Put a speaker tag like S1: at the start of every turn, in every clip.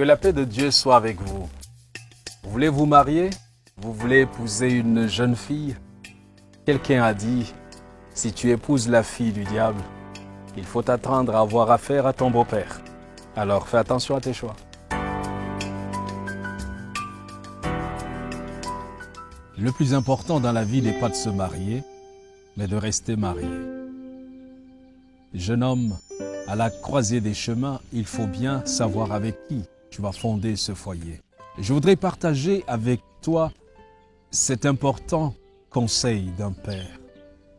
S1: Que la paix de Dieu soit avec vous. Vous voulez vous marier? Vous voulez épouser une jeune fille? Quelqu'un a dit, si tu épouses la fille du diable, il faut t'attendre à avoir affaire à ton beau-père. Alors fais attention à tes choix. Le plus important dans la vie n'est pas de se marier, mais de rester marié. Jeune homme, à la croisée des chemins, il faut bien savoir avec qui tu vas fonder ce foyer. Je voudrais partager avec toi cet important conseil d'un père,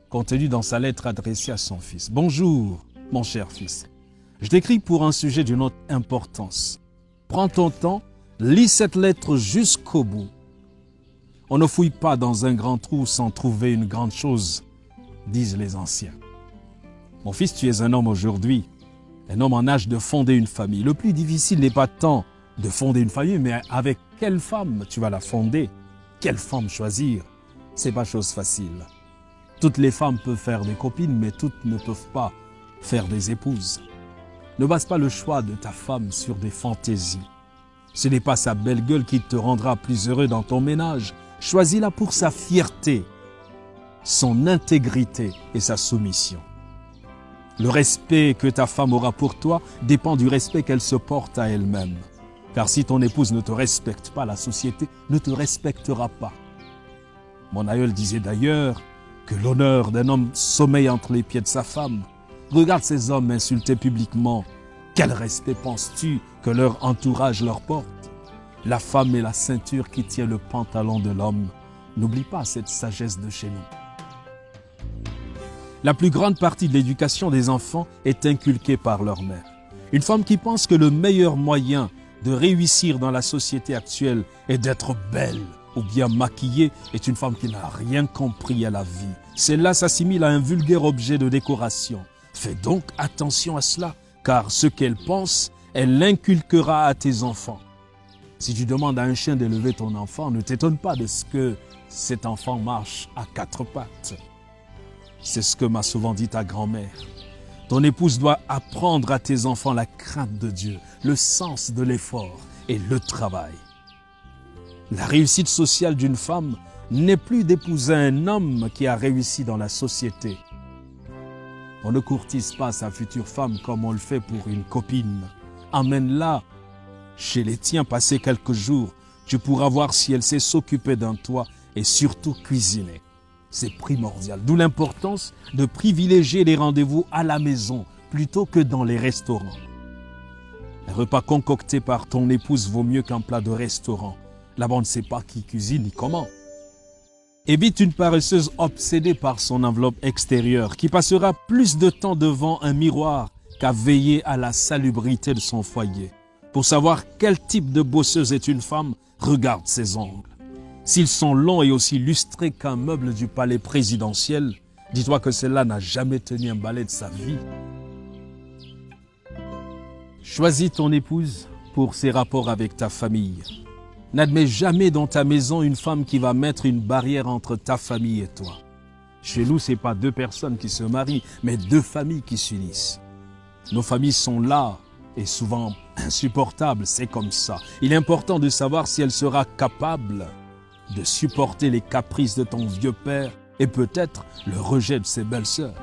S1: contenu dans sa lettre adressée à son fils. Bonjour, mon cher fils. Je t'écris pour un sujet d'une autre importance. Prends ton temps, lis cette lettre jusqu'au bout. On ne fouille pas dans un grand trou sans trouver une grande chose, disent les anciens. Mon fils, tu es un homme aujourd'hui, un homme en âge de fonder une famille. Le plus difficile n'est pas tant de fonder une famille, mais avec quelle femme tu vas la fonder? Quelle femme choisir? C'est pas chose facile. Toutes les femmes peuvent faire des copines, mais toutes ne peuvent pas faire des épouses. Ne base pas le choix de ta femme sur des fantaisies. Ce n'est pas sa belle gueule qui te rendra plus heureux dans ton ménage. Choisis-la pour sa fierté, son intégrité et sa soumission. Le respect que ta femme aura pour toi dépend du respect qu'elle se porte à elle-même. Car si ton épouse ne te respecte pas, la société ne te respectera pas. Mon aïeul disait d'ailleurs que l'honneur d'un homme sommeille entre les pieds de sa femme. Regarde ces hommes insultés publiquement. Quel respect penses-tu que leur entourage leur porte? La femme est la ceinture qui tient le pantalon de l'homme. N'oublie pas cette sagesse de chez nous. La plus grande partie de l'éducation des enfants est inculquée par leur mère. Une femme qui pense que le meilleur moyen de réussir dans la société actuelle est d'être belle ou bien maquillée est une femme qui n'a rien compris à la vie. Celle-là s'assimile à un vulgaire objet de décoration. Fais donc attention à cela, car ce qu'elle pense, elle l'inculquera à tes enfants. Si tu demandes à un chien d'élever ton enfant, ne t'étonne pas de ce que cet enfant marche à quatre pattes. C'est ce que m'a souvent dit ta grand-mère. Ton épouse doit apprendre à tes enfants la crainte de Dieu, le sens de l'effort et le travail. La réussite sociale d'une femme n'est plus d'épouser un homme qui a réussi dans la société. On ne courtise pas sa future femme comme on le fait pour une copine. Emmène-la chez les tiens, passer quelques jours. Tu pourras voir si elle sait s'occuper d'un toit et surtout cuisiner. C'est primordial. D'où l'importance de privilégier les rendez-vous à la maison plutôt que dans les restaurants. Un repas concocté par ton épouse vaut mieux qu'un plat de restaurant. Là-bas, on ne sait pas qui cuisine ni comment. Évite une paresseuse obsédée par son enveloppe extérieure qui passera plus de temps devant un miroir qu'à veiller à la salubrité de son foyer. Pour savoir quel type de bosseuse est une femme, regarde ses ongles. S'ils sont longs et aussi lustrés qu'un meuble du palais présidentiel, dis-toi que celle-là n'a jamais tenu un balai de sa vie. Choisis ton épouse pour ses rapports avec ta famille. N'admets jamais dans ta maison une femme qui va mettre une barrière entre ta famille et toi. Chez nous, ce n'est pas deux personnes qui se marient, mais deux familles qui s'unissent. Nos familles sont là et souvent insupportables, c'est comme ça. Il est important de savoir si elle sera capable de supporter les caprices de ton vieux père et peut-être le rejet de ses belles-sœurs.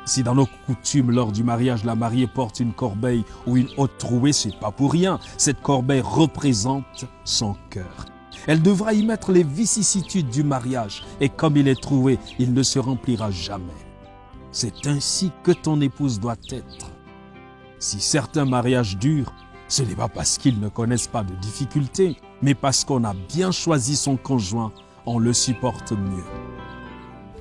S1: Si dans nos coutumes, lors du mariage, la mariée porte une corbeille ou une haute trouée, c'est pas pour rien. Cette corbeille représente son cœur. Elle devra y mettre les vicissitudes du mariage et comme il est troué, il ne se remplira jamais. C'est ainsi que ton épouse doit être. Si certains mariages durent, ce n'est pas parce qu'ils ne connaissent pas de difficultés, mais parce qu'on a bien choisi son conjoint, on le supporte mieux.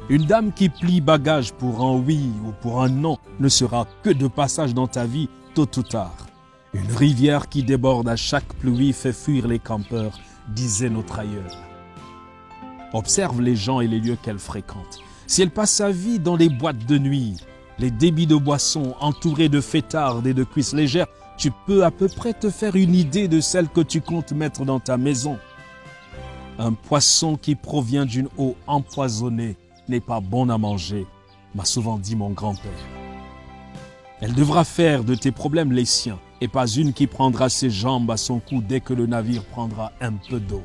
S1: Une dame qui plie bagage pour un oui ou pour un non ne sera que de passage dans ta vie tôt ou tard. Une rivière qui déborde à chaque pluie fait fuir les campeurs, disait notre aïeul. Observe les gens et les lieux qu'elle fréquente. Si elle passe sa vie dans les boîtes de nuit, les débits de boissons entourés de fêtardes et de cuisses légères, tu peux à peu près te faire une idée de celle que tu comptes mettre dans ta maison. Un poisson qui provient d'une eau empoisonnée n'est pas bon à manger, m'a souvent dit mon grand-père. Elle devra faire de tes problèmes les siens et pas une qui prendra ses jambes à son cou dès que le navire prendra un peu d'eau.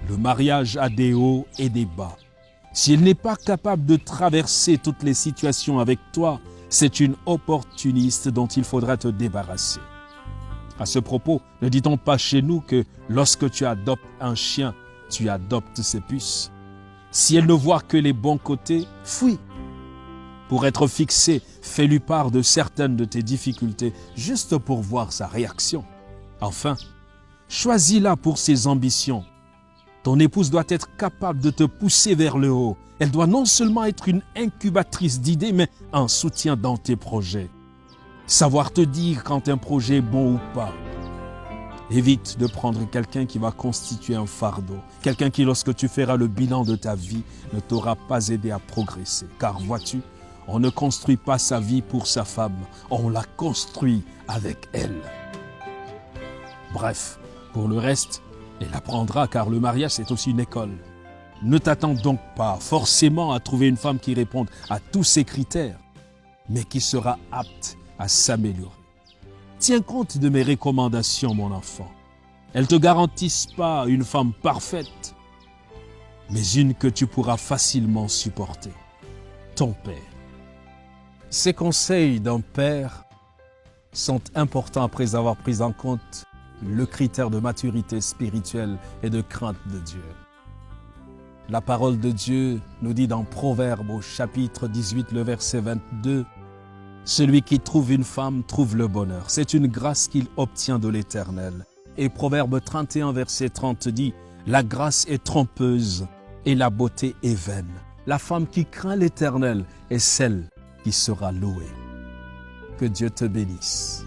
S1: Le mariage a des hauts et des bas. Si elle n'est pas capable de traverser toutes les situations avec toi, c'est une opportuniste dont il faudra te débarrasser. À ce propos, ne dit-on pas chez nous que lorsque tu adoptes un chien, tu adoptes ses puces? Si elle ne voit que les bons côtés, fuis. Pour être fixé, fais-lui part de certaines de tes difficultés, juste pour voir sa réaction. Enfin, choisis-la pour ses ambitions. Ton épouse doit être capable de te pousser vers le haut. Elle doit non seulement être une incubatrice d'idées, mais un soutien dans tes projets. Savoir te dire quand un projet est bon ou pas. Évite de prendre quelqu'un qui va constituer un fardeau. Quelqu'un qui, lorsque tu feras le bilan de ta vie, ne t'aura pas aidé à progresser. Car vois-tu, on ne construit pas sa vie pour sa femme, on la construit avec elle. Bref, pour le reste, elle apprendra car le mariage c'est aussi une école. Ne t'attends donc pas forcément à trouver une femme qui réponde à tous ces critères, mais qui sera apte à s'améliorer. Tiens compte de mes recommandations, mon enfant. Elles ne te garantissent pas une femme parfaite, mais une que tu pourras facilement supporter. Ton père. Ces conseils d'un père sont importants après avoir pris en compte le critère de maturité spirituelle et de crainte de Dieu. La parole de Dieu nous dit dans Proverbes au chapitre 18, le verset 22, « Celui qui trouve une femme trouve le bonheur. C'est une grâce qu'il obtient de l'Éternel. » Et Proverbe 31, verset 30 dit, « La grâce est trompeuse et la beauté est vaine. La femme qui craint l'Éternel est celle qui sera louée. » Que Dieu te bénisse.